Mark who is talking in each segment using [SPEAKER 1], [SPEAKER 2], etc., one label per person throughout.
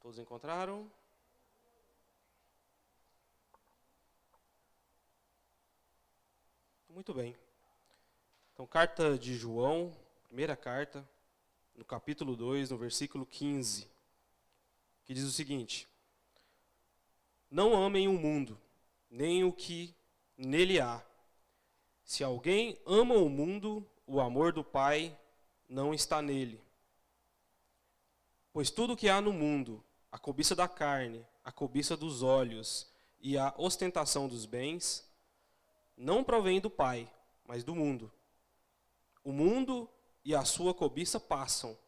[SPEAKER 1] Todos encontraram? Muito bem. Então, carta de João, primeira carta, no capítulo 2, no versículo 15, que diz o seguinte: Não amem o mundo, nem o que nele há. Se alguém ama o mundo, o amor do Pai não está nele. Pois tudo que há no mundo, a cobiça da carne, a cobiça dos olhos e a ostentação dos bens, não provém do Pai, mas do mundo. O mundo e a sua cobiça passam,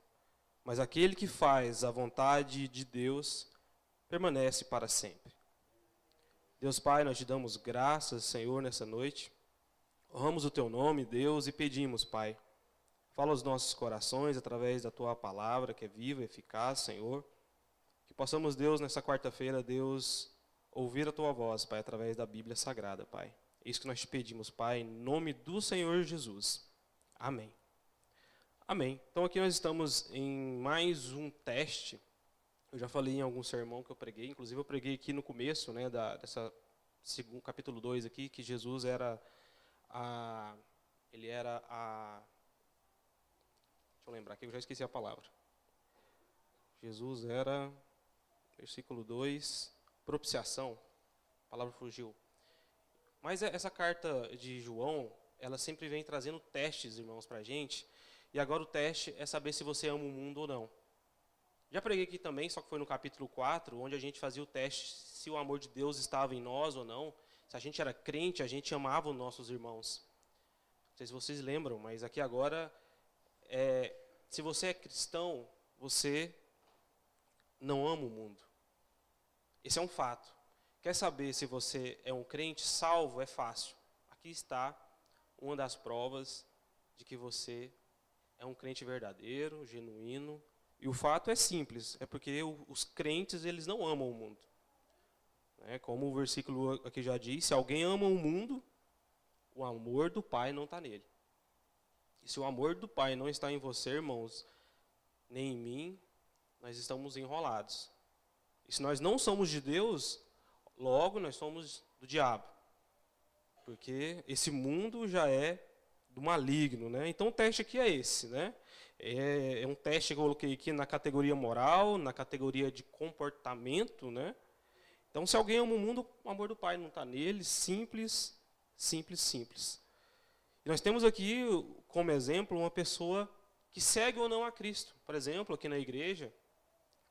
[SPEAKER 1] mas aquele que faz a vontade de Deus permanece para sempre. Deus Pai, nós te damos graças, Senhor, nessa noite. Honramos o teu nome, Deus, e pedimos, Pai, fala aos nossos corações através da tua palavra, que é viva e eficaz, Senhor. Que possamos, Deus, nessa quarta-feira, Deus, ouvir a tua voz, Pai, através da Bíblia Sagrada, Pai. É isso que nós te pedimos, Pai, em nome do Senhor Jesus. Amém. Amém. Então aqui nós estamos em mais um teste. Eu já falei em algum sermão que eu preguei, inclusive eu preguei aqui no começo, né, dessa capítulo 2 aqui, que Jesus era deixa eu lembrar aqui, eu já esqueci a palavra. Jesus era, versículo 2, propiciação, a palavra fugiu. Mas essa carta de João, ela sempre vem trazendo testes, irmãos, para a gente. E agora o teste é saber se você ama o mundo ou não. Já preguei aqui também, só que foi no capítulo 4, onde a gente fazia o teste se o amor de Deus estava em nós ou não. Se a gente era crente, a gente amava os nossos irmãos. Não sei se vocês lembram, mas aqui agora, se você é cristão, você não ama o mundo. Esse é um fato. Quer saber se você é um crente salvo? É fácil. Aqui está uma das provas de que você é um crente verdadeiro, genuíno. E o fato é simples, é porque os crentes, eles não amam o mundo. Como o versículo aqui já diz, se alguém ama o mundo, o amor do Pai não está nele. E se o amor do Pai não está em você, irmãos, nem em mim, nós estamos enrolados. E se nós não somos de Deus, logo nós somos do diabo. Porque esse mundo já é do maligno, né? Então o teste aqui é esse, né? É um teste que eu coloquei aqui na categoria moral, na categoria de comportamento, né? Então, se alguém ama o mundo, o amor do Pai não está nele. Simples, simples, simples. E nós temos aqui, como exemplo, uma pessoa que segue ou não a Cristo. Por exemplo, aqui na igreja,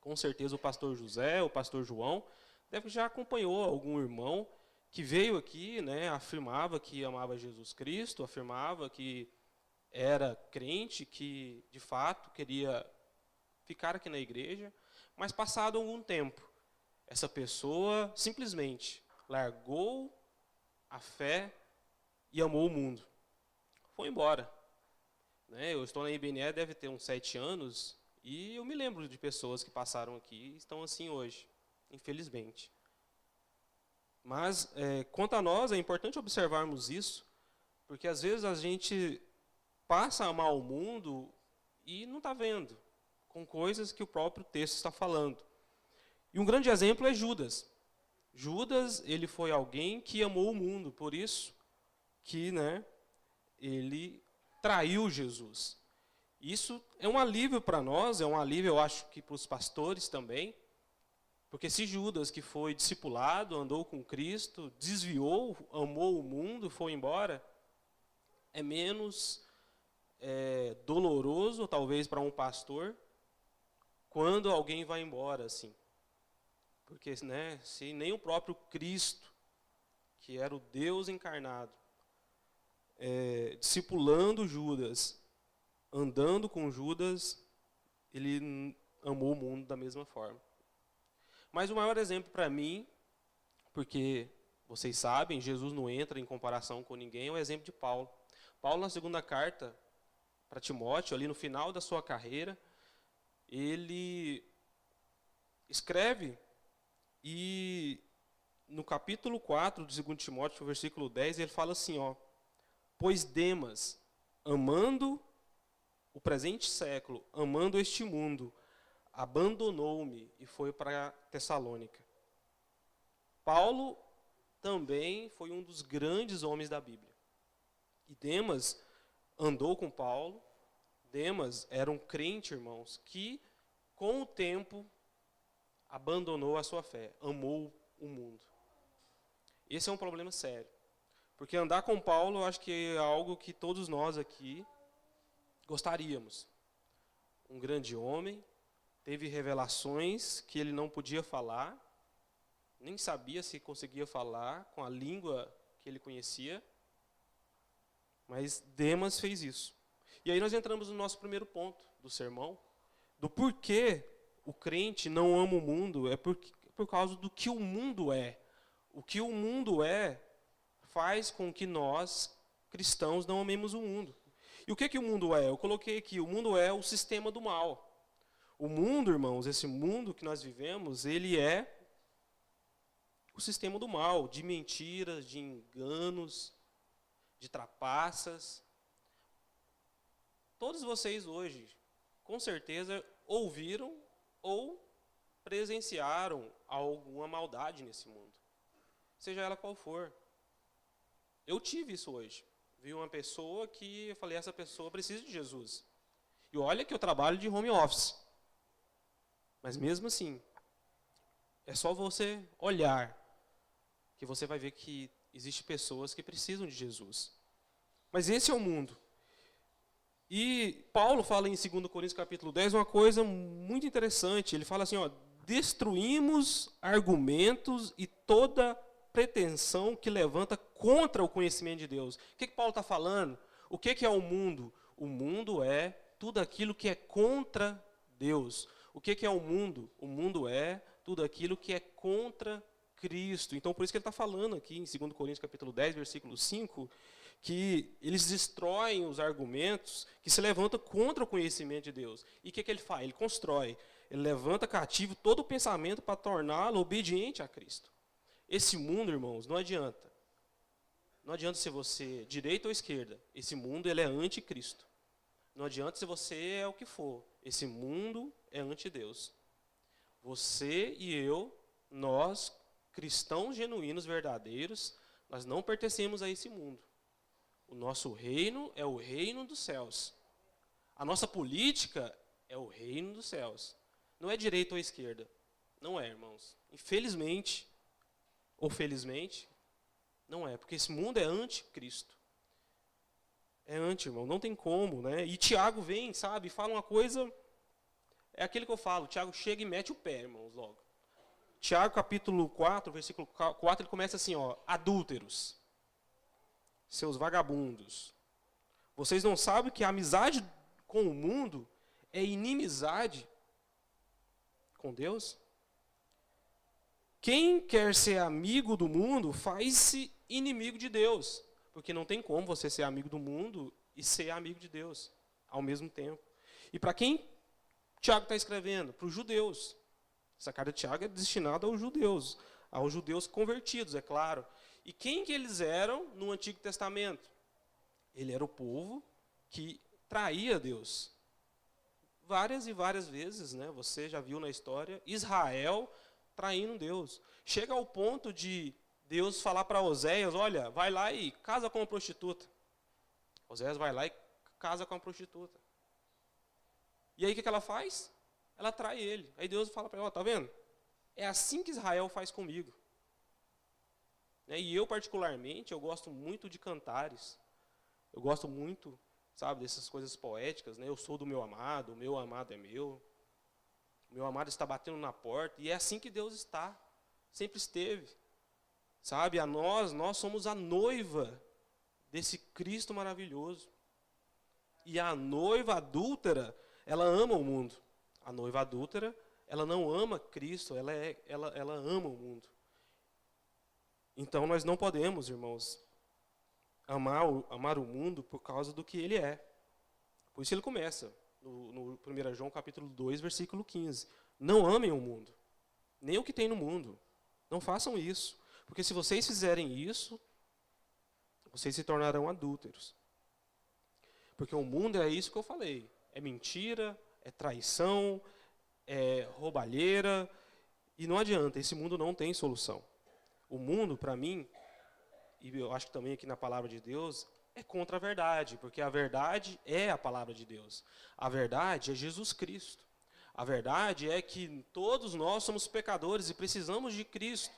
[SPEAKER 1] com certeza o pastor José, o pastor João, deve já acompanhou algum irmão que veio aqui, né, afirmava que amava Jesus Cristo, afirmava que era crente, que de fato queria ficar aqui na igreja, mas passado algum tempo, essa pessoa simplesmente largou a fé e amou o mundo. Foi embora. Eu estou na IBNE, deve ter uns 7 anos, e eu me lembro de pessoas que passaram aqui e estão assim hoje, infelizmente. Mas, quanto a nós, é importante observarmos isso, porque às vezes a gente passa a amar o mundo e não está vendo, com coisas que o próprio texto está falando. E um grande exemplo é Judas. Judas, ele foi alguém que amou o mundo, por isso que, ele traiu Jesus. Isso é um alívio para nós, é um alívio, eu acho, que para os pastores também, porque se Judas, que foi discipulado, andou com Cristo, desviou, amou o mundo, foi embora, é menos doloroso, talvez, para um pastor, quando alguém vai embora, assim. Porque, se nem o próprio Cristo, que era o Deus encarnado, discipulando Judas, andando com Judas, ele amou o mundo da mesma forma. Mas o maior exemplo para mim, porque vocês sabem, Jesus não entra em comparação com ninguém, é o exemplo de Paulo. Paulo, na segunda carta para Timóteo, ali no final da sua carreira, ele escreve, e no capítulo 4 do 2 Timóteo, no versículo 10, ele fala assim, pois Demas, amando o presente século, amando este mundo, abandonou-me e foi para Tessalônica. Paulo também foi um dos grandes homens da Bíblia. E Demas andou com Paulo. Demas era um crente, irmãos, que com o tempo abandonou a sua fé, amou o mundo. Esse é um problema sério. Porque andar com Paulo, eu acho que é algo que todos nós aqui gostaríamos. Um grande homem, teve revelações que ele não podia falar, nem sabia se conseguia falar com a língua que ele conhecia, mas Demas fez isso. E aí nós entramos no nosso primeiro ponto do sermão, do porquê o crente não ama o mundo, é por causa do que o mundo é. O que o mundo é faz com que nós, cristãos, não amemos o mundo. E o que o mundo é? Eu coloquei aqui, o mundo é o sistema do mal. O mundo, irmãos, esse mundo que nós vivemos, ele é o sistema do mal, de mentiras, de enganos, de trapaças. Todos vocês hoje, com certeza, ouviram ou presenciaram alguma maldade nesse mundo, seja ela qual for. Eu tive isso hoje. Vi uma pessoa que eu falei, essa pessoa precisa de Jesus. E olha que eu trabalho de home office. Mas mesmo assim, é só você olhar que você vai ver que existem pessoas que precisam de Jesus. Mas esse é o mundo. E Paulo fala em 2 Coríntios capítulo 10 uma coisa muito interessante. Ele fala assim, ó, destruímos argumentos e toda pretensão que levanta contra o conhecimento de Deus. O que Paulo está falando? O que é o mundo? O mundo é tudo aquilo que é contra Deus. O que é o mundo? O mundo é tudo aquilo que é contra Cristo. Então, por isso que ele está falando aqui em 2 Coríntios capítulo 10, versículo 5, que eles destroem os argumentos que se levantam contra o conhecimento de Deus. E o que ele faz? Ele constrói. Ele levanta cativo todo o pensamento para torná-lo obediente a Cristo. Esse mundo, irmãos, não adianta. Não adianta ser você direita ou esquerda. Esse mundo ele é anticristo. Não adianta se você é o que for. Esse mundo é anti-Deus. Você e eu, nós, cristãos genuínos, verdadeiros, nós não pertencemos a esse mundo. O nosso reino é o reino dos céus. A nossa política é o reino dos céus. Não é direita ou esquerda. Não é, irmãos. Infelizmente, ou felizmente, não é. Porque esse mundo é anticristo. É anti, irmão. Não tem como, né? E Tiago vem, sabe, fala uma coisa... É aquilo que eu falo. Tiago chega e mete o pé, irmãos, logo. Tiago, capítulo 4, versículo 4, ele começa assim, ó. Adúlteros. Seus vagabundos. Vocês não sabem que a amizade com o mundo é inimizade com Deus? Quem quer ser amigo do mundo faz-se inimigo de Deus. Porque não tem como você ser amigo do mundo e ser amigo de Deus ao mesmo tempo. E para quem Tiago está escrevendo? Para os judeus. Essa carta de Tiago é destinada aos judeus convertidos, é claro. E quem que eles eram no Antigo Testamento? Ele era o povo que traía Deus. Várias e várias vezes, né? Você já viu na história, Israel traindo Deus. Chega ao ponto de Deus falar para Oséias, olha, vai lá e casa com uma prostituta. Oséias vai lá e casa com uma prostituta. E aí o que ela faz? Ela trai ele. Aí Deus fala para ela, tá vendo? É assim que Israel faz comigo. E eu, particularmente, eu gosto muito de cantares. Eu gosto muito, sabe, dessas coisas poéticas. Né? Eu sou do meu amado, o meu amado é meu. O meu amado está batendo na porta. E é assim que Deus está. Sempre esteve. Sabe, nós somos a noiva desse Cristo maravilhoso. E a noiva adúltera, ela ama o mundo. A noiva adúltera, ela não ama Cristo, ela ama o mundo. Então, nós não podemos, irmãos, amar o mundo por causa do que ele é. Por isso ele começa, no 1 João capítulo 2, versículo 15. Não amem o mundo, nem o que tem no mundo. Não façam isso. Porque se vocês fizerem isso, vocês se tornarão adúlteros. Porque o mundo é isso que eu falei. É mentira, é traição, é roubalheira, e não adianta, esse mundo não tem solução. O mundo, para mim, e eu acho que também aqui na palavra de Deus, é contra a verdade, porque a verdade é a palavra de Deus. A verdade é Jesus Cristo. A verdade é que todos nós somos pecadores e precisamos de Cristo.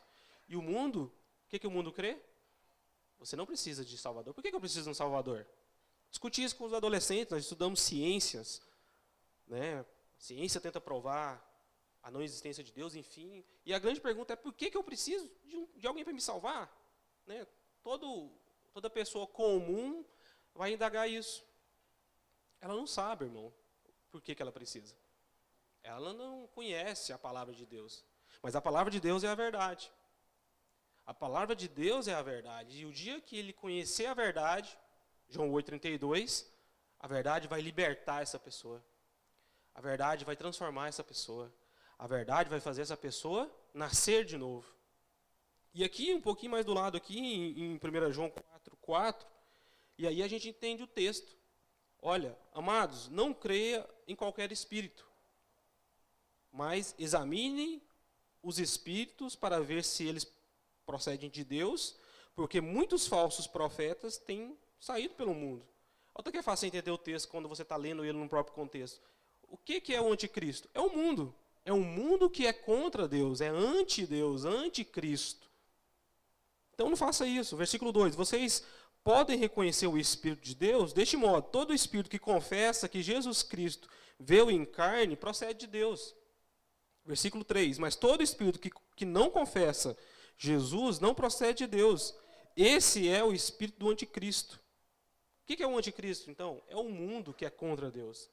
[SPEAKER 1] E o mundo, o que o mundo crê? Você não precisa de Salvador. Por que eu preciso de um Salvador? Discuti isso com os adolescentes, nós estudamos ciências, né? A ciência tenta provar a não existência de Deus, enfim. E a grande pergunta é, por que eu preciso de alguém para me salvar? Né? Toda pessoa comum vai indagar isso. Ela não sabe, irmão, por que ela precisa. Ela não conhece a palavra de Deus. Mas a palavra de Deus é a verdade. A palavra de Deus é a verdade. E o dia que ele conhecer a verdade, João 8,32, a verdade vai libertar essa pessoa. A verdade vai transformar essa pessoa. A verdade vai fazer essa pessoa nascer de novo. E aqui, um pouquinho mais do lado, aqui em 1 João 4,4, e aí a gente entende o texto. Olha, amados, não creia em qualquer espírito, mas examinem os espíritos para ver se eles procedem de Deus, porque muitos falsos profetas têm saído pelo mundo. Olha que é fácil entender o texto quando você está lendo ele no próprio contexto. O que é o anticristo? É o mundo. É um mundo que é contra Deus, é anti-Deus, anticristo. Então não faça isso. Versículo 2. Vocês podem reconhecer o Espírito de Deus deste modo. Todo espírito que confessa que Jesus Cristo veio em carne procede de Deus. Versículo 3. Mas todo espírito que não confessa Jesus não procede de Deus. Esse é o espírito do anticristo. O que é o anticristo, então? É o mundo que é contra Deus.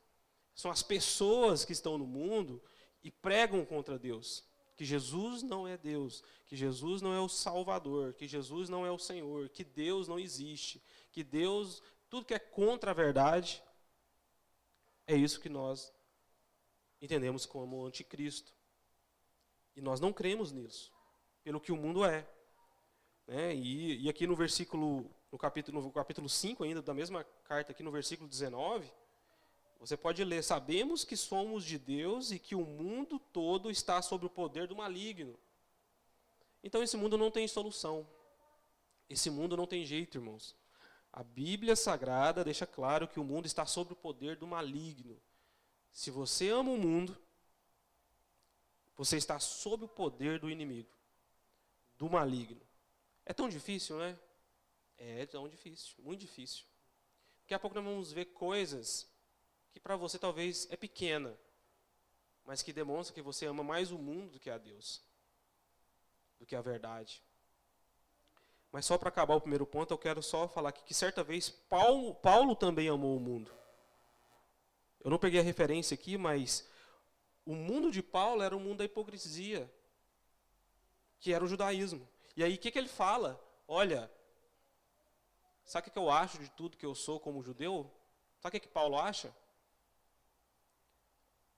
[SPEAKER 1] São as pessoas que estão no mundo e pregam contra Deus. Que Jesus não é Deus, que Jesus não é o Salvador, que Jesus não é o Senhor, que Deus não existe, que Deus, tudo que é contra a verdade, é isso que nós entendemos como anticristo. E nós não cremos nisso, pelo que o mundo é. Né? E aqui no capítulo 5 ainda, da mesma carta, aqui no versículo 19, você pode ler, sabemos que somos de Deus e que o mundo todo está sob o poder do maligno. Então esse mundo não tem solução. Esse mundo não tem jeito, irmãos. A Bíblia Sagrada deixa claro que o mundo está sob o poder do maligno. Se você ama o mundo, você está sob o poder do inimigo, do maligno. É tão difícil, né? É tão difícil, muito difícil. Daqui a pouco nós vamos ver coisas que para você talvez é pequena, mas que demonstra que você ama mais o mundo do que a Deus, do que a verdade. Mas só para acabar o primeiro ponto, eu quero só falar aqui que certa vez Paulo também amou o mundo. Eu não peguei a referência aqui, mas o mundo de Paulo era o mundo da hipocrisia, que era o judaísmo. E aí o que ele fala? Olha, sabe o que eu acho de tudo que eu sou como judeu? Sabe o que Paulo acha?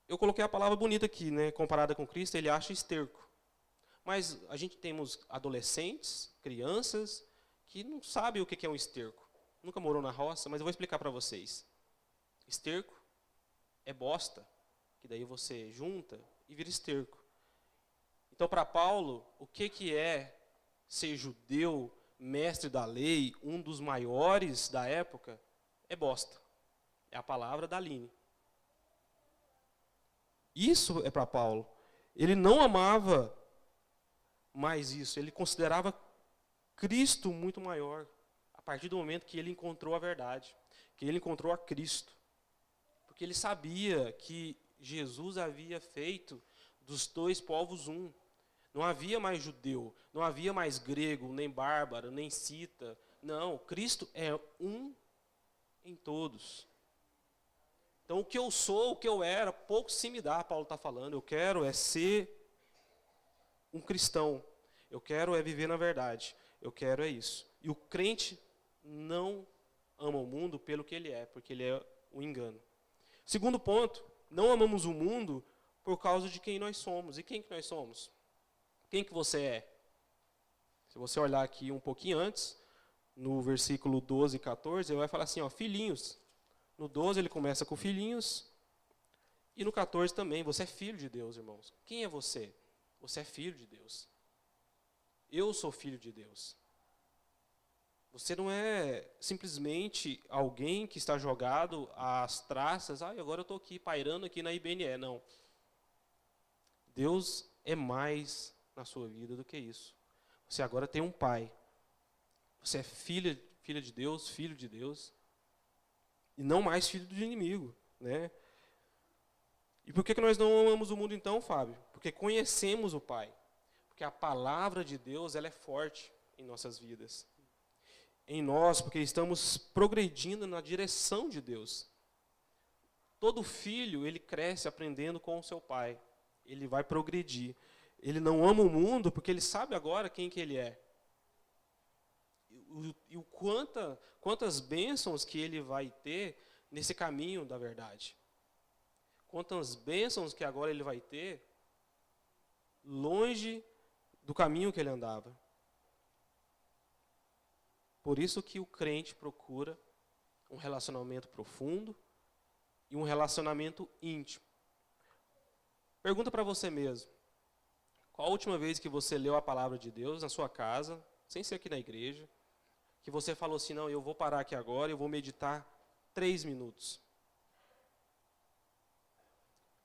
[SPEAKER 1] Eu coloquei a palavra bonita aqui, né? Comparada com Cristo, ele acha esterco. Mas a gente temos adolescentes, crianças, que não sabem o que é um esterco. Nunca morou na roça, mas eu vou explicar para vocês. Esterco é bosta, que daí você junta e vira esterco. Então, para Paulo, o que é ser judeu, mestre da lei, um dos maiores da época, é bosta. É a palavra da Aline. Isso é para Paulo. Ele não amava mais isso. Ele considerava Cristo muito maior. A partir do momento que ele encontrou a verdade. Que ele encontrou a Cristo. Porque ele sabia que Jesus havia feito dos dois povos um. Não havia mais judeu. Não havia mais grego, nem bárbaro, nem cita. Não, Cristo é um em todos. Então, o que eu sou, o que eu era, pouco se me dá, Paulo está falando. Eu quero é ser um cristão. Eu quero é viver na verdade. Eu quero é isso. E o crente não ama o mundo pelo que ele é, porque ele é o engano. Segundo ponto, não amamos o mundo por causa de quem nós somos. E quem que nós somos? Quem que você é? Se você olhar aqui um pouquinho antes, no versículo 12 e 14, ele vai falar assim, ó, filhinhos. No 12 ele começa com filhinhos, E no 14 também, você é filho de Deus, irmãos. Quem é você? Você é filho de Deus. Eu sou filho de Deus. Você não é simplesmente alguém que está jogado às traças. Agora eu estou aqui, pairando aqui na IBNE. Não. Deus é mais na sua vida do que isso. Você agora tem um pai. Você é filha de Deus, filho de Deus. E não mais filho do inimigo, né? E por que nós não amamos o mundo então, Fábio? Porque conhecemos o Pai. Porque a palavra de Deus, ela é forte em nossas vidas. Em nós, porque estamos progredindo na direção de Deus. Todo filho, ele cresce aprendendo com o seu pai. Ele vai progredir. Ele não ama o mundo porque ele sabe agora quem que ele é. E quantas bênçãos que ele vai ter nesse caminho da verdade. Quantas bênçãos que agora ele vai ter longe do caminho que ele andava. Por isso que o crente procura um relacionamento profundo e um relacionamento íntimo. Pergunta para você mesmo. Qual a última vez que você leu a palavra de Deus na sua casa, sem ser aqui na igreja, que você falou assim, não, eu vou parar aqui agora, eu vou meditar 3 minutos.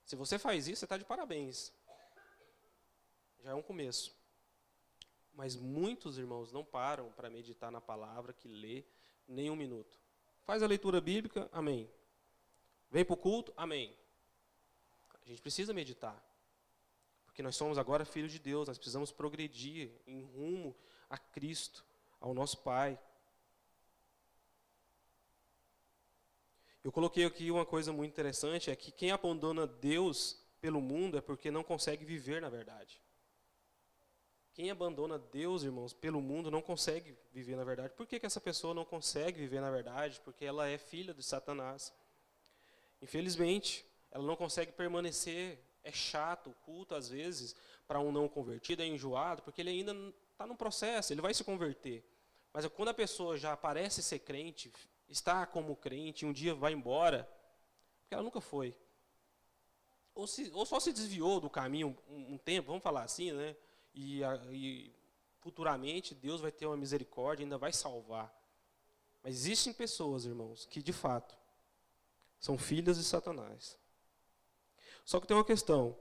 [SPEAKER 1] Se você faz isso, você está de parabéns. Já é um começo. Mas muitos irmãos não param para meditar na palavra que lê nem 1 minuto. Faz a leitura bíblica, amém. Vem para o culto, amém. A gente precisa meditar. Porque nós somos agora filhos de Deus, nós precisamos progredir em rumo a Cristo, ao nosso Pai. Eu coloquei aqui uma coisa muito interessante, é que quem abandona Deus pelo mundo é porque não consegue viver na verdade. Quem abandona Deus, irmãos, pelo mundo não consegue viver na verdade. Por que essa pessoa não consegue viver na verdade? Porque ela é filha de Satanás. Infelizmente, ela não consegue permanecer. É chato, o culto, às vezes, para um não convertido, é enjoado, porque ele ainda está no processo, ele vai se converter. Mas quando a pessoa já parece ser crente, está como crente, um dia vai embora, porque ela nunca foi. Ou só se desviou do caminho um tempo, vamos falar assim, né? E futuramente Deus vai ter uma misericórdia, ainda vai salvar. Mas existem pessoas, irmãos, que de fato são filhas de Satanás. Só que tem uma questão.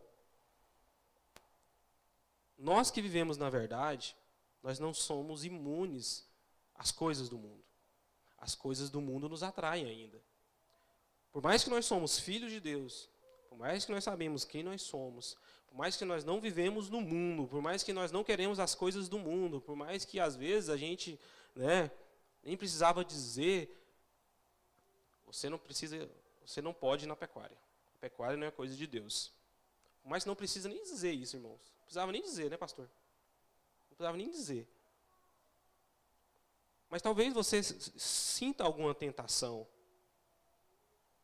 [SPEAKER 1] Nós que vivemos na verdade, nós não somos imunes às coisas do mundo. As coisas do mundo nos atraem ainda. Por mais que nós somos filhos de Deus, por mais que nós sabemos quem nós somos, por mais que nós não vivemos no mundo, por mais que nós não queremos as coisas do mundo, por mais que às vezes a gente, nem precisava dizer, você não pode ir na pecuária. A pecuária não é coisa de Deus. Mas não precisa nem dizer isso, irmãos. Não precisava nem dizer, né, pastor? Não precisava nem dizer. Mas talvez você sinta alguma tentação.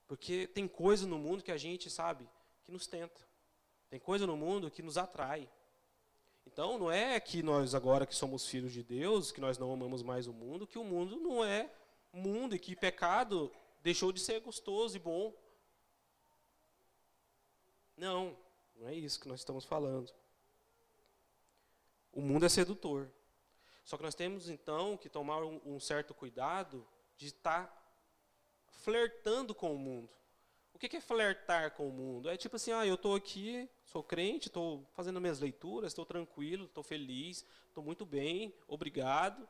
[SPEAKER 1] Porque tem coisa no mundo que a gente sabe que nos tenta. Tem coisa no mundo que nos atrai. Então, não é que nós agora que somos filhos de Deus, que nós não amamos mais o mundo, que o mundo não é mundo e que pecado deixou de ser gostoso e bom. Não é isso que nós estamos falando. O mundo é sedutor. Só que nós temos, então, que tomar um certo cuidado de estar flertando com o mundo. O que é flertar com o mundo? É tipo assim, eu estou aqui, sou crente, estou fazendo minhas leituras, estou tranquilo, estou feliz, estou muito bem, obrigado.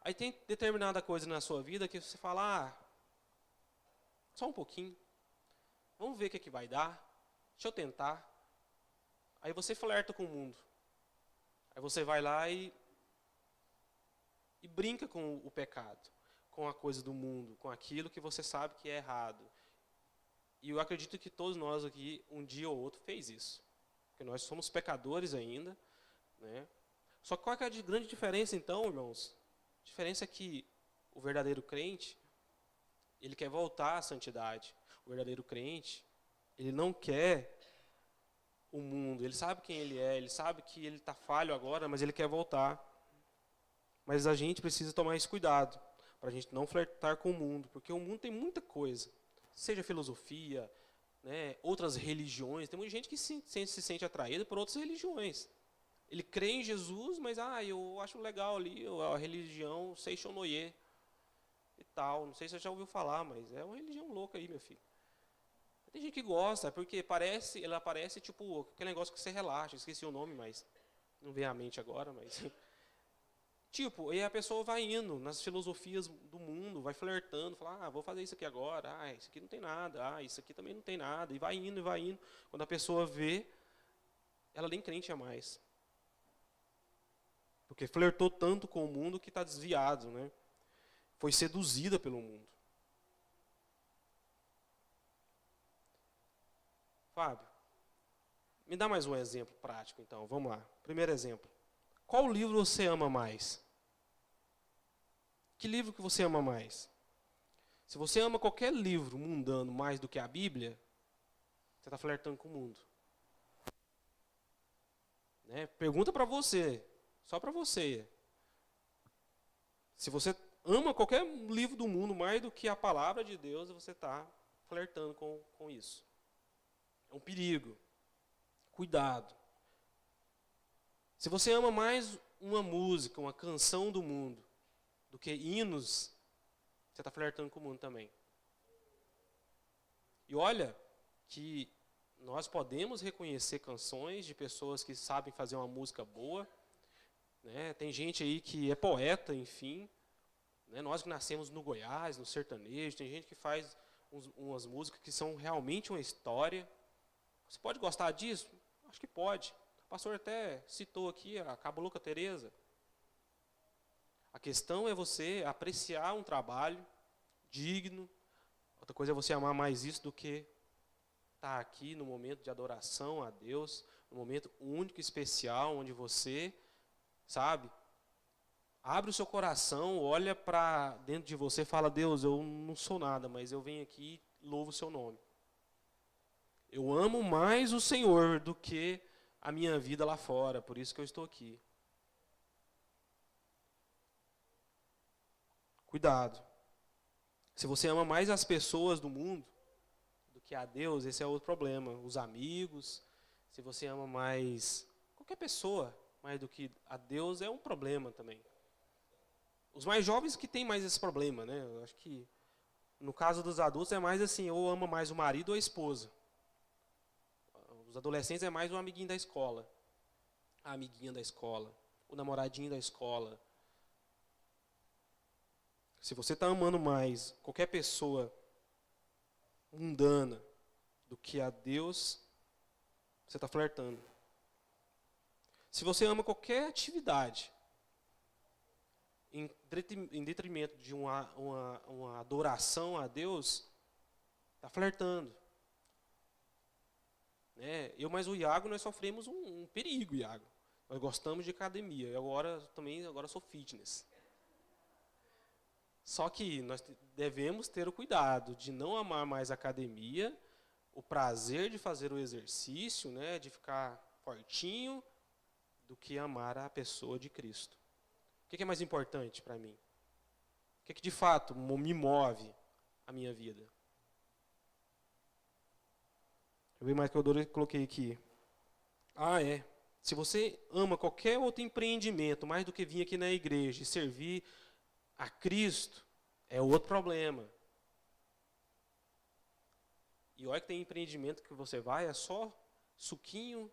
[SPEAKER 1] Aí tem determinada coisa na sua vida que você fala, só um pouquinho, vamos ver o que vai dar, deixa eu tentar. Aí você flerta com o mundo. Aí você vai lá e brinca com o pecado, com a coisa do mundo, com aquilo que você sabe que é errado. E eu acredito que todos nós aqui, um dia ou outro, fez isso. Porque nós somos pecadores ainda. Né? Só que qual é a grande diferença, então, irmãos? A diferença é que o verdadeiro crente, ele quer voltar à santidade. O verdadeiro crente, ele não quer o mundo. Ele sabe quem ele sabe que ele está falho agora, mas ele quer voltar. Mas a gente precisa tomar esse cuidado, para a gente não flertar com o mundo. Porque o mundo tem muita coisa. Seja filosofia, né, outras religiões. Tem muita gente que se sente atraída por outras religiões. Ele crê em Jesus, mas eu acho legal ali a religião Seishonoye e tal. Não sei se você já ouviu falar, mas é uma religião louca aí, meu filho. Tem gente que gosta, porque ela parece tipo aquele negócio que você relaxa. Esqueci o nome, mas não vem à mente agora, mas tipo, e a pessoa vai indo nas filosofias do mundo, vai flertando, fala, vou fazer isso aqui agora, isso aqui não tem nada, isso aqui também não tem nada, e vai indo, e vai indo. Quando a pessoa vê, ela nem crente é mais. Porque flertou tanto com o mundo que está desviado, né? Foi seduzida pelo mundo. Fábio, me dá mais um exemplo prático, então. Vamos lá. Primeiro exemplo. Qual livro você ama mais? Que livro que você ama mais? Se você ama qualquer livro mundano mais do que a Bíblia, você está flertando com o mundo. Né? Pergunta para você, só para você. Se você ama qualquer livro do mundo mais do que a palavra de Deus, você está flertando com isso. É um perigo. Cuidado. Se você ama mais uma música, uma canção do mundo, do que hinos, você está flertando com o mundo também. E olha que nós podemos reconhecer canções de pessoas que sabem fazer uma música boa. Né? Tem gente aí que é poeta, enfim. Né? Nós que nascemos no Goiás, no sertanejo, tem gente que faz umas músicas que são realmente uma história. Você pode gostar disso? Acho que pode. O pastor até citou aqui a Cabocla Teresa. A questão é você apreciar um trabalho digno. Outra coisa é você amar mais isso do que estar aqui no momento de adoração a Deus, no momento único e especial, onde você, sabe, abre o seu coração, olha para dentro de você e fala, Deus, eu não sou nada, mas eu venho aqui e louvo o seu nome. Eu amo mais o Senhor do que a minha vida lá fora, por isso que eu estou aqui. Cuidado. Se você ama mais as pessoas do mundo do que a Deus, esse é outro problema. Os amigos, se você ama mais qualquer pessoa mais do que a Deus, é um problema também. Os mais jovens que têm mais esse problema, né? Eu acho que no caso dos adultos é mais assim, ou ama mais o marido ou a esposa. Os adolescentes é mais o amiguinho da escola, a amiguinha da escola, o namoradinho da escola. Se você está amando mais qualquer pessoa mundana do que a Deus, você está flertando. Se você ama qualquer atividade em detrimento de uma adoração a Deus, está flertando. Né? Eu mais o Iago, nós sofremos um perigo, Iago. Nós gostamos de academia. Eu agora sou fitness. Só que nós devemos ter o cuidado de não amar mais a academia, o prazer de fazer o exercício, né, de ficar fortinho, do que amar a pessoa de Cristo. O que é mais importante para mim? O que de fato me move a minha vida? Deixa eu ver mais que eu coloquei aqui. Se você ama qualquer outro empreendimento mais do que vir aqui na igreja e servir a Cristo, é outro problema. E olha que tem empreendimento que você vai, é só suquinho,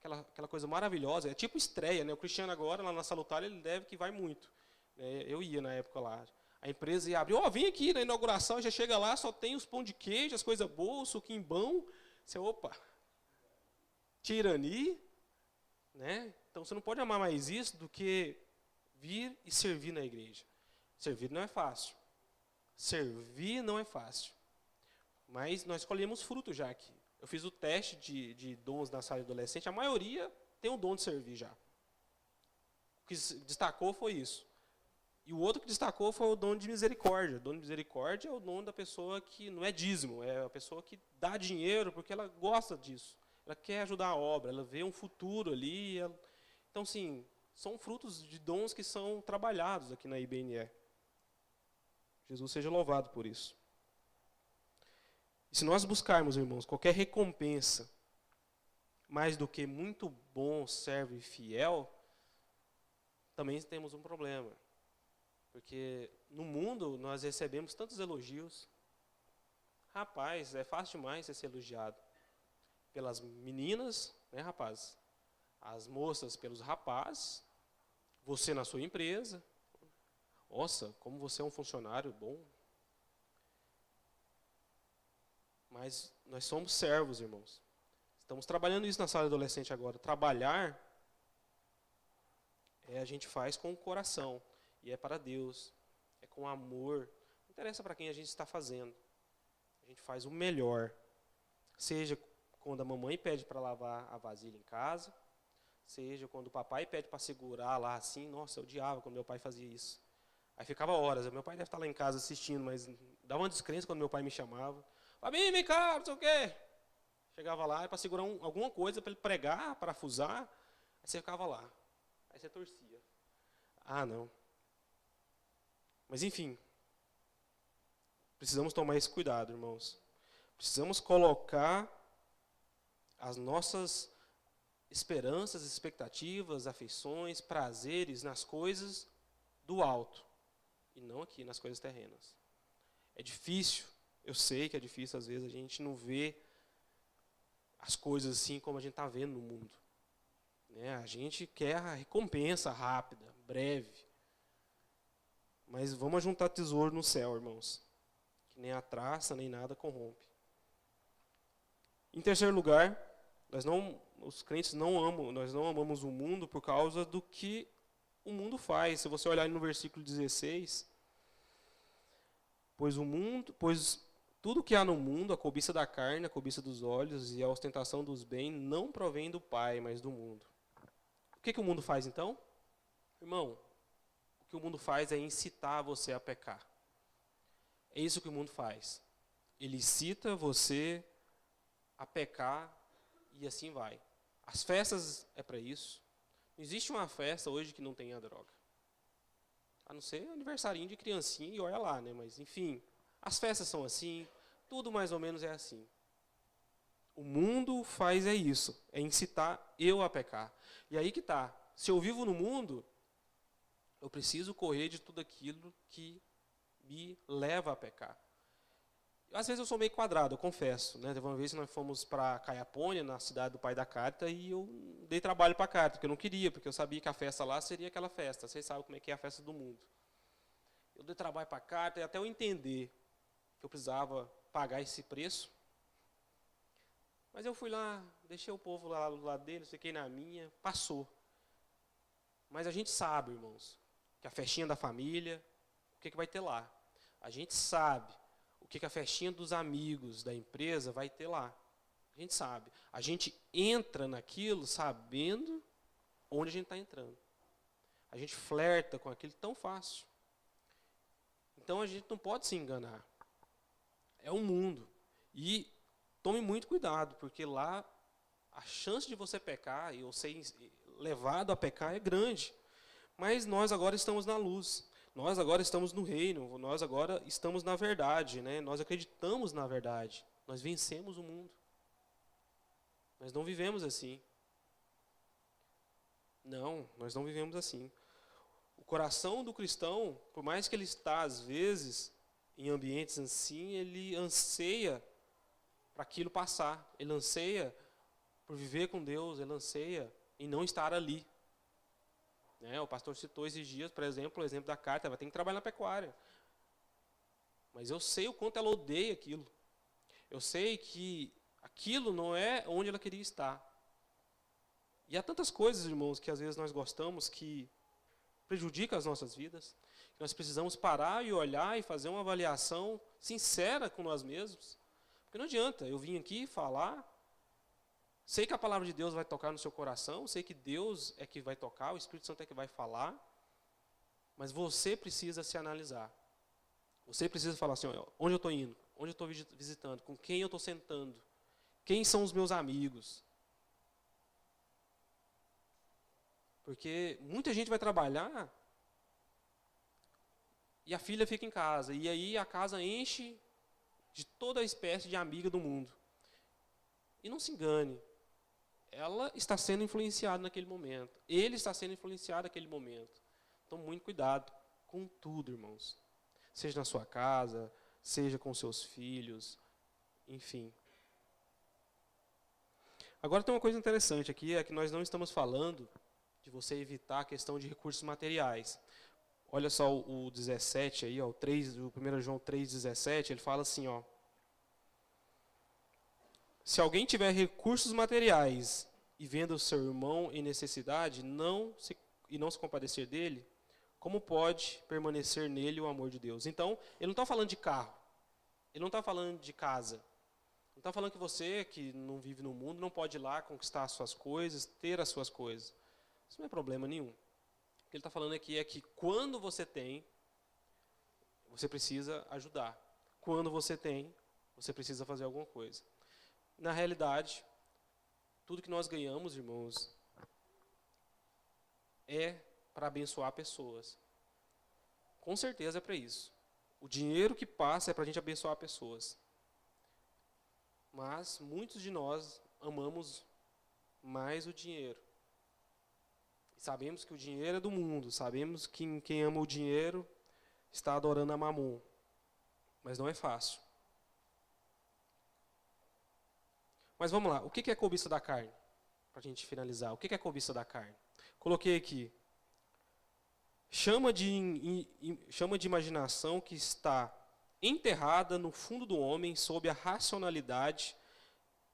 [SPEAKER 1] aquela coisa maravilhosa. É tipo estreia, né? O Cristiano agora, lá na Salutar, ele deve que vai muito. Eu ia na época lá. A empresa ia abrir, vem aqui na inauguração, já chega lá, só tem os pão de queijo, as coisas boas, o suquinho bom. Você, tirania, né? Então você não pode amar mais isso do que vir e servir na igreja. Servir não é fácil. Servir não é fácil. Mas nós colhemos fruto já aqui. Eu fiz o teste de dons na sala de adolescente, a maioria tem o dom de servir já. O que destacou foi isso. E o outro que destacou foi o dom de misericórdia. O dom de misericórdia é o dom da pessoa que não é dízimo, é a pessoa que dá dinheiro porque ela gosta disso. Ela quer ajudar a obra, ela vê um futuro ali. Então, sim, são frutos de dons que são trabalhados aqui na IBNE. Jesus seja louvado por isso. E se nós buscarmos, irmãos, qualquer recompensa mais do que muito bom, servo e fiel, também temos um problema. Porque no mundo nós recebemos tantos elogios. Rapaz, é fácil demais ser elogiado pelas meninas, né, rapaz? As moças pelos rapazes, você na sua empresa. Nossa, como você é um funcionário bom. Mas nós somos servos, irmãos. Estamos trabalhando isso na sala de adolescente agora. Trabalhar, a gente faz com o coração. E é para Deus. É com amor. Não interessa para quem a gente está fazendo. A gente faz o melhor. Seja quando a mamãe pede para lavar a vasilha em casa. Seja quando o papai pede para segurar lá assim. Nossa, eu odiava quando meu pai fazia isso. Aí ficava horas. Meu pai deve estar lá em casa assistindo, mas dava uma descrença quando meu pai me chamava. Fabinho, vem cá, não sei o quê. Chegava lá para segurar alguma coisa para ele pregar, parafusar. Aí você ficava lá. Aí você torcia. Ah, não. Mas enfim. Precisamos tomar esse cuidado, irmãos. Precisamos colocar as nossas esperanças, expectativas, afeições, prazeres nas coisas do alto. E não aqui nas coisas terrenas. É difícil. Eu sei que é difícil, às vezes, a gente não vê as coisas assim como a gente está vendo no mundo. Né? A gente quer a recompensa rápida, breve. Mas vamos juntar tesouro no céu, irmãos. Que nem a traça, nem nada corrompe. Em terceiro lugar, os crentes nós não amamos o mundo por causa do que o mundo faz. Se você olhar no versículo 16, pois tudo que há no mundo, a cobiça da carne, a cobiça dos olhos e a ostentação dos bens, não provém do Pai, mas do mundo. O que o mundo faz, então? Irmão, o que o mundo faz é incitar você a pecar. É isso que o mundo faz. Ele incita você a pecar e assim vai. As festas é para isso. Não existe uma festa hoje que não tenha droga. A não ser aniversarinho de criancinha e olha lá, né? Mas, enfim, as festas são assim, tudo mais ou menos é assim. O mundo faz isso, é incitar eu a pecar. E aí que está. Se eu vivo no mundo, eu preciso correr de tudo aquilo que me leva a pecar. Às vezes eu sou meio quadrado, eu confesso. Né? Teve uma vez que nós fomos para Caiapônia, na cidade do pai da Carta, e eu dei trabalho para a Carta, porque eu não queria, porque eu sabia que a festa lá seria aquela festa. Vocês sabem como é que é a festa do mundo. Eu dei trabalho para a Carta, e até eu entender que eu precisava pagar esse preço. Mas eu fui lá, deixei o povo lá do lado deles, fiquei na minha, passou. Mas a gente sabe, irmãos, que a festinha da família, o que vai ter lá? A gente sabe o que a festinha dos amigos da empresa vai ter lá. A gente sabe. A gente entra naquilo sabendo onde a gente está entrando. A gente flerta com aquilo tão fácil. Então a gente não pode se enganar. É um mundo. E tome muito cuidado, porque lá a chance de você pecar e você ser levado a pecar é grande. Mas nós agora estamos na luz. Nós agora estamos no reino. Nós agora estamos na verdade. Né? Nós acreditamos na verdade. Nós vencemos o mundo. Nós não vivemos assim. Não, nós não vivemos assim. O coração do cristão, por mais que ele está, às vezes, em ambientes assim, ele anseia para aquilo passar. Ele anseia por viver com Deus, ele anseia em não estar ali. Né? O pastor citou esses dias, por exemplo, o exemplo da Carta, ela tem que trabalhar na pecuária. Mas eu sei o quanto ela odeia aquilo. Eu sei que aquilo não é onde ela queria estar. E há tantas coisas, irmãos, que às vezes nós gostamos que prejudicam as nossas vidas. Que nós precisamos parar e olhar e fazer uma avaliação sincera com nós mesmos. Porque não adianta eu vim aqui falar. Sei que a palavra de Deus vai tocar no seu coração, sei que Deus é que vai tocar, o Espírito Santo é que vai falar, mas você precisa se analisar. Você precisa falar assim, onde eu estou indo, onde eu estou visitando, com quem eu estou sentando, quem são os meus amigos. Porque muita gente vai trabalhar e a filha fica em casa, e aí a casa enche de toda a espécie de amiga do mundo. E não se engane, ela está sendo influenciada naquele momento. Ele está sendo influenciado naquele momento. Então, muito cuidado com tudo, irmãos. Seja na sua casa, seja com seus filhos, enfim. Agora tem uma coisa interessante aqui, é que nós não estamos falando de você evitar a questão de recursos materiais. Olha só o 17 aí, ó, o 1 João 3,17, ele fala assim, ó. Se alguém tiver recursos materiais e vendo o seu irmão em necessidade, não se compadecer dele, como pode permanecer nele o amor de Deus? Então, ele não está falando de carro, ele não está falando de casa, não está falando que você, que não vive no mundo, não pode ir lá conquistar as suas coisas, ter as suas coisas. Isso não é problema nenhum. O que ele está falando aqui é que quando você tem, você precisa ajudar. Quando você tem, você precisa fazer alguma coisa. Na realidade, tudo que nós ganhamos, irmãos, é para abençoar pessoas. Com certeza é para isso. O dinheiro que passa é para a gente abençoar pessoas. Mas muitos de nós amamos mais o dinheiro. Sabemos que o dinheiro é do mundo. Sabemos que quem ama o dinheiro está adorando a Mamon. Mas não é fácil. Mas vamos lá. O que é cobiça da carne? Para a gente finalizar. O que é cobiça da carne? Coloquei aqui. Chama de imaginação que está enterrada no fundo do homem sob a racionalidade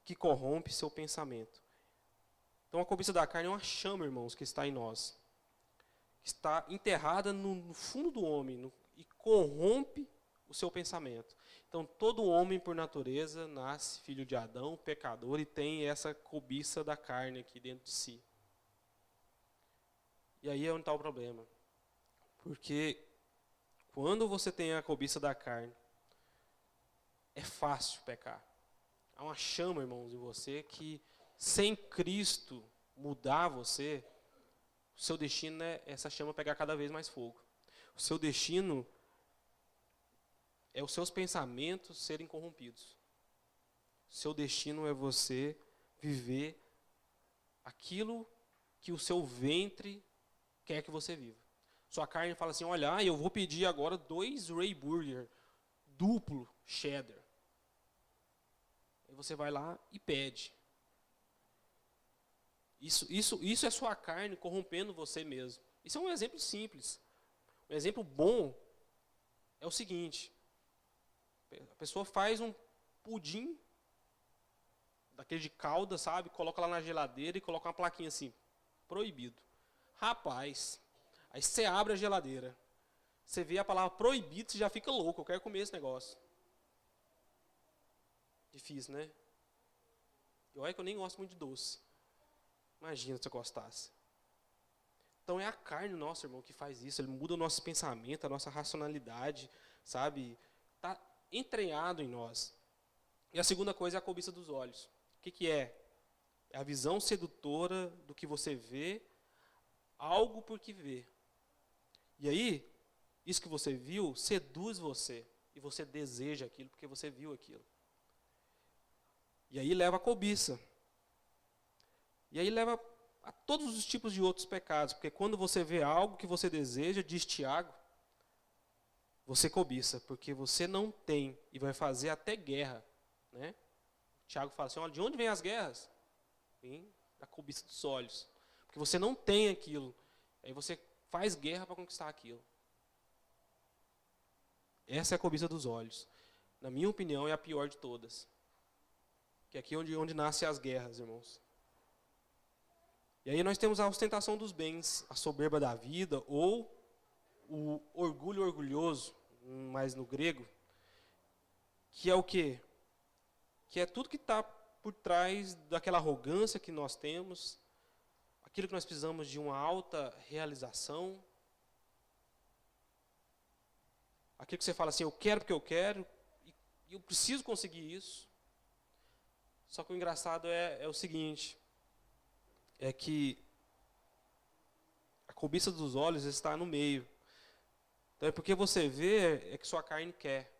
[SPEAKER 1] que corrompe seu pensamento. Então a cobiça da carne é uma chama, irmãos, que está em nós. Está enterrada no fundo do homem e corrompe o seu pensamento. Então todo homem por natureza nasce filho de Adão, pecador, e tem essa cobiça da carne aqui dentro de si. E aí é onde está o problema. Porque quando você tem a cobiça da carne, é fácil pecar. Há uma chama, irmãos, em você que, sem Cristo mudar você, o seu destino é essa chama pegar cada vez mais fogo. O seu destino é os seus pensamentos serem corrompidos. O seu destino é você viver aquilo que o seu ventre quer que você viva. Sua carne fala assim, olha, eu vou pedir agora 2 Ray Burger, duplo cheddar. Aí você vai lá e pede. Isso é sua carne corrompendo você mesmo. Isso é um exemplo simples. Um exemplo bom é o seguinte. A pessoa faz um pudim, daquele de calda, sabe? Coloca lá na geladeira e coloca uma plaquinha assim, proibido. Rapaz, aí você abre a geladeira, você vê a palavra proibido, você já fica louco, eu quero comer esse negócio. Difícil, né? E olha que eu nem gosto muito de doce. Imagina se eu gostasse. Então é a carne nossa, irmão, que faz isso. Ele muda o nosso pensamento, a nossa racionalidade, sabe? Está entranhado em nós. E a segunda coisa é a cobiça dos olhos. O que é? É a visão sedutora do que você vê, algo por que vê. E aí, isso que você viu seduz você. E você deseja aquilo porque você viu aquilo. E aí leva a cobiça. E aí leva a todos os tipos de outros pecados. Porque quando você vê algo que você deseja, diz Tiago, você cobiça. Porque você não tem e vai fazer até guerra. Né? Tiago fala assim, olha, de onde vêm as guerras? Vem da cobiça dos olhos. Porque você não tem aquilo. Aí você faz guerra para conquistar aquilo. Essa é a cobiça dos olhos. Na minha opinião, é a pior de todas. Que é aqui onde nascem as guerras, irmãos. E aí nós temos a ostentação dos bens, a soberba da vida, ou o orgulho orgulhoso, mais no grego, que é o quê? Que é tudo que está por trás daquela arrogância que nós temos, aquilo que nós precisamos de uma alta realização, aquilo que você fala assim, eu quero porque eu quero, e eu preciso conseguir isso. Só que o engraçado é o seguinte, é que a cobiça dos olhos está no meio. Então é porque você vê, é que sua carne quer.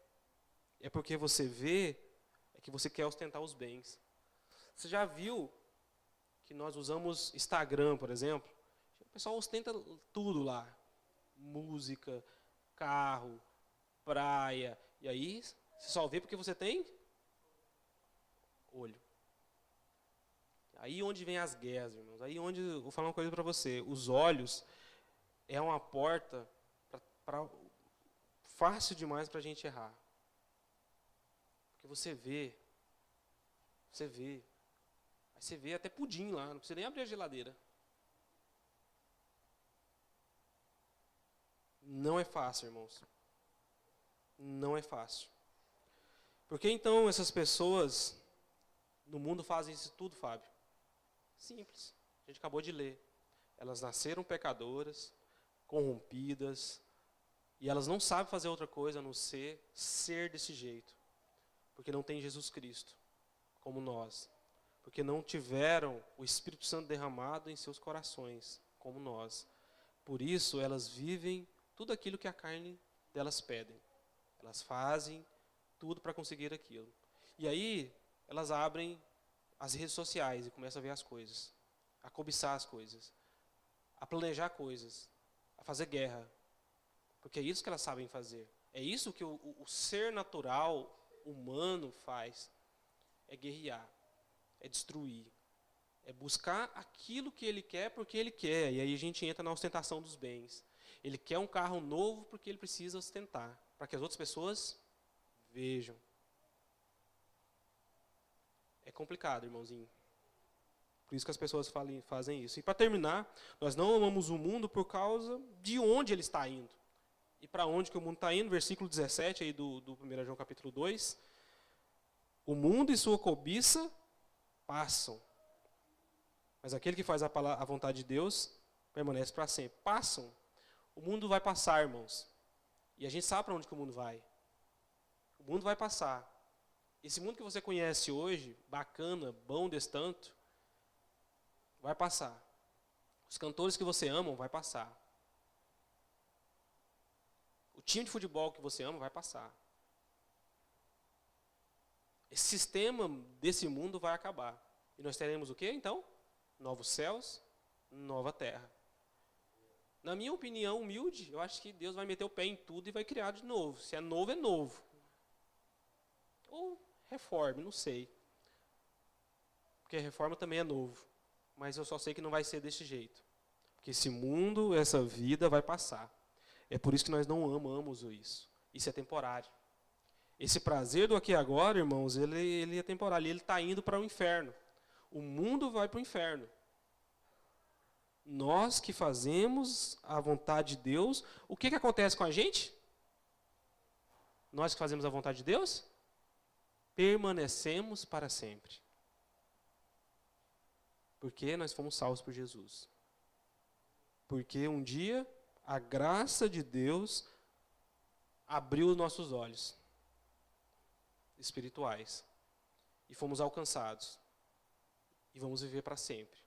[SPEAKER 1] é porque você vê, é que você quer ostentar os bens. Você já viu que nós usamos Instagram, por exemplo? O pessoal ostenta tudo lá. Música, carro, praia. E aí, você só vê porque você tem olho. Aí onde vem as guerras, irmãos. Aí onde, vou falar uma coisa para você. Os olhos é uma porta fácil demais para a gente errar. Porque você vê. Aí você vê até pudim lá, não precisa nem abrir a geladeira. Não é fácil, irmãos. Não é fácil. Por que então essas pessoas no mundo fazem isso tudo, Fábio? Simples. A gente acabou de ler. Elas nasceram pecadoras, corrompidas, e elas não sabem fazer outra coisa a não ser desse jeito. Porque não tem Jesus Cristo, como nós. Porque não tiveram o Espírito Santo derramado em seus corações, como nós. Por isso, elas vivem tudo aquilo que a carne delas pedem. Elas fazem tudo para conseguir aquilo. E aí, elas abrem as redes sociais e começam a ver as coisas, a cobiçar as coisas, a planejar coisas, a fazer guerra. Porque é isso que elas sabem fazer. É isso que o ser natural, humano, faz. É guerrear, é destruir, é buscar aquilo que ele quer porque ele quer. E aí a gente entra na ostentação dos bens. Ele quer um carro novo porque ele precisa ostentar, para que as outras pessoas vejam. É complicado, irmãozinho. Por isso que as pessoas fazem isso. E para terminar, nós não amamos o mundo por causa de onde ele está indo. E para onde que o mundo está indo? Versículo 17 aí do 1 João capítulo 2. O mundo e sua cobiça passam. Mas aquele que faz a vontade de Deus permanece para sempre. Passam. O mundo vai passar, irmãos. E a gente sabe para onde que o mundo vai. O mundo vai passar. Esse mundo que você conhece hoje, bacana, bom desse tanto, vai passar. Os cantores que você ama, vai passar. O time de futebol que você ama, vai passar. Esse sistema desse mundo vai acabar. E nós teremos o quê, então? Novos céus, nova terra. Na minha opinião humilde, eu acho que Deus vai meter o pé em tudo e vai criar de novo. Se é novo, é novo. Ou reforme, não sei. Porque reforma também é novo. Mas eu só sei que não vai ser desse jeito. Porque esse mundo, essa vida vai passar. É por isso que nós não amamos isso. Isso é temporário. Esse prazer do aqui e agora, irmãos, ele é temporário. Ele está indo para o inferno. O mundo vai para o inferno. Nós que fazemos a vontade de Deus, o que acontece com a gente? Nós que fazemos a vontade de Deus, permanecemos para sempre. Porque nós fomos salvos por Jesus. Porque um dia a graça de Deus abriu os nossos olhos espirituais e fomos alcançados. E vamos viver para sempre.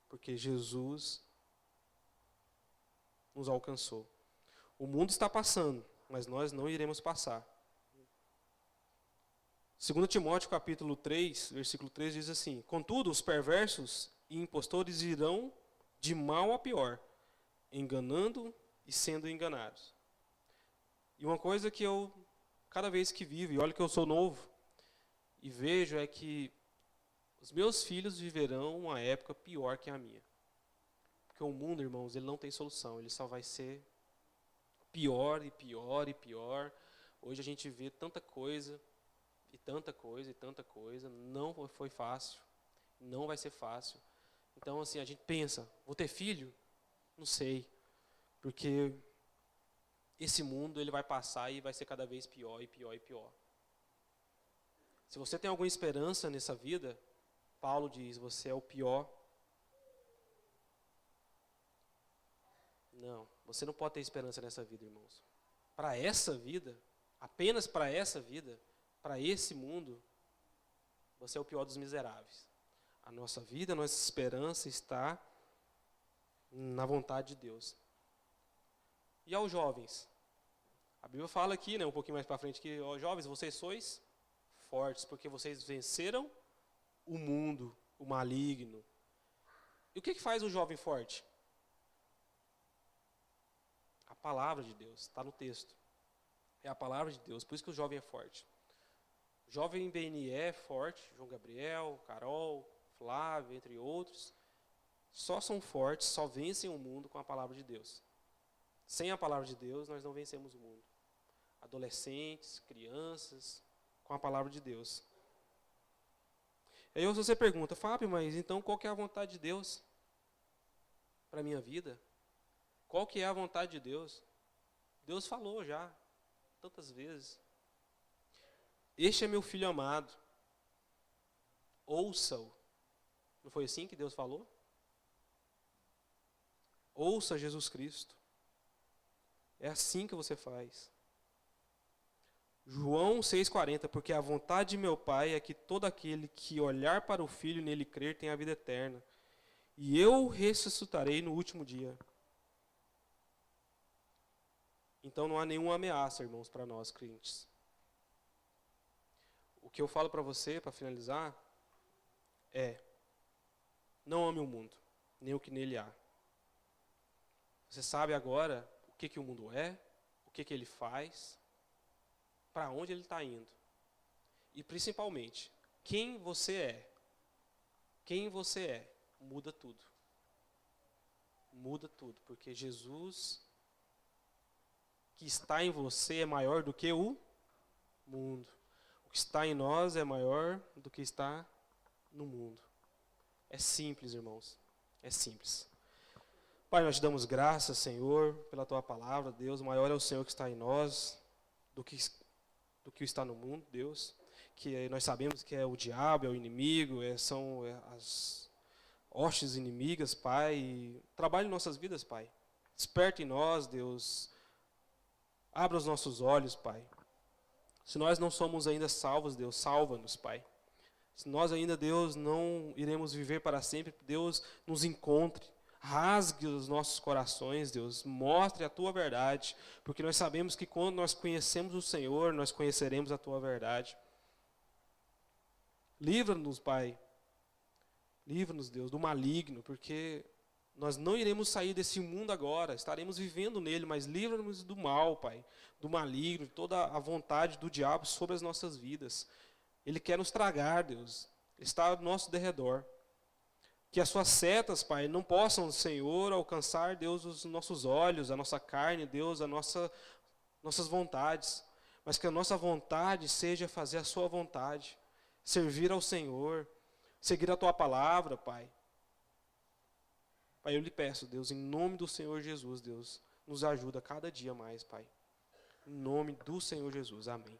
[SPEAKER 1] Porque Jesus nos alcançou. O mundo está passando, mas nós não iremos passar. 2 Timóteo capítulo 3, versículo 3 diz assim: contudo, os perversos e impostores irão de mal a pior, enganando e sendo enganados. E uma coisa que eu, cada vez que vivo, e olha que eu sou novo, e vejo é que os meus filhos viverão uma época pior que a minha. Porque o mundo, irmãos, ele não tem solução, ele só vai ser pior e pior e pior. Hoje a gente vê tanta coisa, e tanta coisa, e tanta coisa. Não foi fácil, não vai ser fácil. Então, assim, a gente pensa, vou ter filho? Não sei, porque esse mundo ele vai passar e vai ser cada vez pior e pior e pior. Se você tem alguma esperança nessa vida, Paulo diz, você é o pior. Não, você não pode ter esperança nessa vida, irmãos. Para essa vida, apenas para essa vida, para esse mundo, você é o pior dos miseráveis. A nossa vida, a nossa esperança está na vontade de Deus. E aos jovens? A Bíblia fala aqui, né, um pouquinho mais para frente, que, ó, jovens, vocês sois fortes, porque vocês venceram o mundo, o maligno. E o que faz um jovem forte? A palavra de Deus, está no texto. É a palavra de Deus, por isso que o jovem é forte. O jovem BNE é forte, João Gabriel, Carol, Flávio, entre outros, só são fortes, só vencem o mundo com a palavra de Deus. Sem a palavra de Deus, nós não vencemos o mundo. Adolescentes, crianças, com a palavra de Deus. E aí você pergunta, Fábio, mas então qual que é a vontade de Deus para a minha vida? Qual que é a vontade de Deus? Deus falou já, tantas vezes. Este é meu filho amado, ouça-o. Não foi assim que Deus falou? Ouça Jesus Cristo. É assim que você faz. João 6,40, porque a vontade de meu Pai é que todo aquele que olhar para o Filho e nele crer tenha a vida eterna. E eu ressuscitarei no último dia. Então não há nenhuma ameaça, irmãos, para nós crentes. O que eu falo para você, para finalizar, é: não ame o mundo, nem o que nele há. Você sabe agora o que o mundo é, o que ele faz, para onde ele está indo. E principalmente, quem você é. Quem você é, muda tudo. Muda tudo, porque Jesus que está em você é maior do que o mundo. O que está em nós é maior do que está no mundo. É simples, irmãos. É simples. Pai, nós te damos graças, Senhor, pela tua palavra, Deus. Maior é o Senhor que está em nós do que está no mundo, Deus. Que nós sabemos que é o diabo, é o inimigo, são as hostes inimigas, Pai. E trabalhe em nossas vidas, Pai. Desperte em nós, Deus. Abra os nossos olhos, Pai. Se nós não somos ainda salvos, Deus, salva-nos, Pai. Se nós ainda, Deus, não iremos viver para sempre, Deus, nos encontre. Rasgue os nossos corações, Deus. Mostre a tua verdade. Porque nós sabemos que quando nós conhecemos o Senhor, nós conheceremos a tua verdade. Livra-nos, Pai. Livra-nos, Deus, do maligno, porque nós não iremos sair desse mundo agora, estaremos vivendo nele, mas livra-nos do mal, Pai, do maligno, de toda a vontade do diabo sobre as nossas vidas. Ele quer nos tragar, Deus, ele está ao nosso derredor. Que as suas setas, Pai, não possam, Senhor, alcançar, Deus, os nossos olhos, a nossa carne, Deus, nossas vontades, mas que a nossa vontade seja fazer a sua vontade, servir ao Senhor, seguir a tua palavra, Pai. Pai, eu lhe peço, Deus, em nome do Senhor Jesus, Deus, nos ajuda cada dia mais, Pai. Em nome do Senhor Jesus, amém.